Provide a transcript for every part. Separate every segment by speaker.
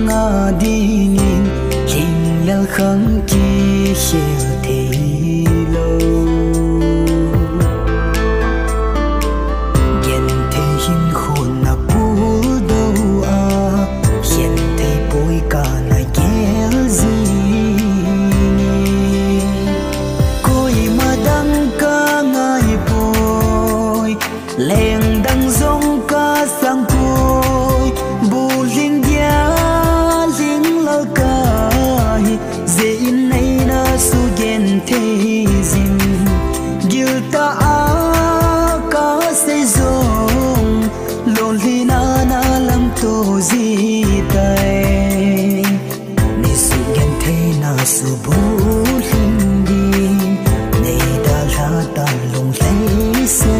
Speaker 1: nga dingin hinglal khang ki hiel thei lo gen thei hin khôn na pu do a hiền thei poi ka na gel zi koi ma dang ka ngai poi leng dang zong ka sang poi bu linh dia linh la ka ze in nei na su gen thei zin gil ta a ka se zong lon li na na lam to zi tai ni su gen thei na su bu linh di nei da la ta long lei se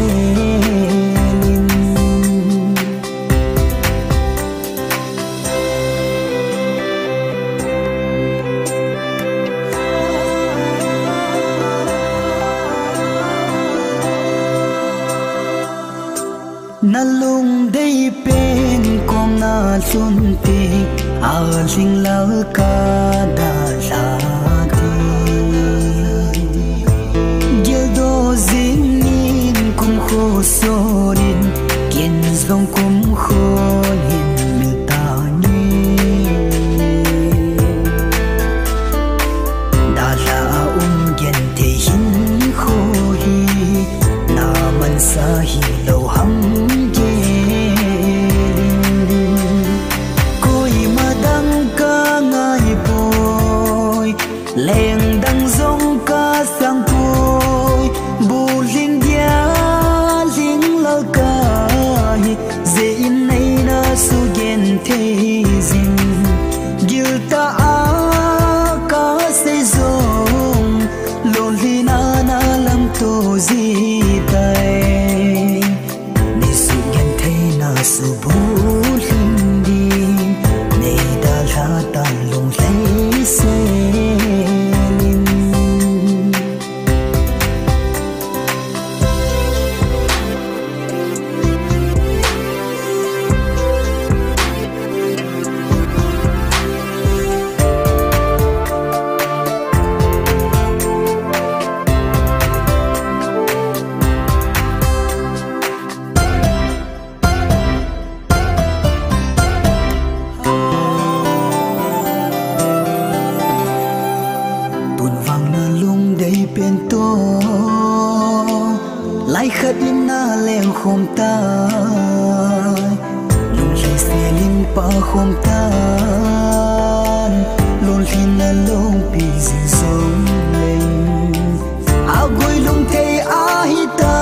Speaker 1: na lung dei pen kong na sun ti a ling lao ka da la ti gel do zin nin kum kho so nin kien zong kum kho nin mi ta ni da la gen te hin kho hi na man sa hi lo ham leng dang zong ka sang poi bu linh dia linh la ka ze in nei na su gen thei zin gil ta a ka se zong lon li na na lam to zi tai ni su gen thei na su bu linh di nei da la ta long lei se bên to lại khát in na leng khom ta lung li se lim pa khom ta lung li na long pi zin song leng a goi lung thei a hi ta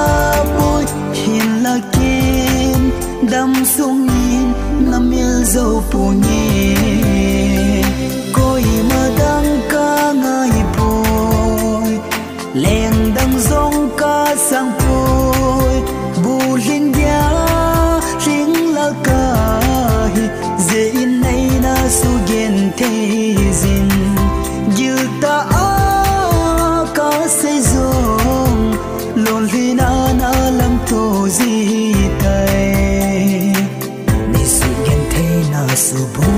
Speaker 1: boy hin la kin dam sung in na mil zo pu ni koi ma dang ka ngai leng dang zong ka sang poi bu linh dia linh la ka ze in nei na su gen thei zin gil ta a ka se zong lon li na na lam to zi tai ni su gen thei na su bu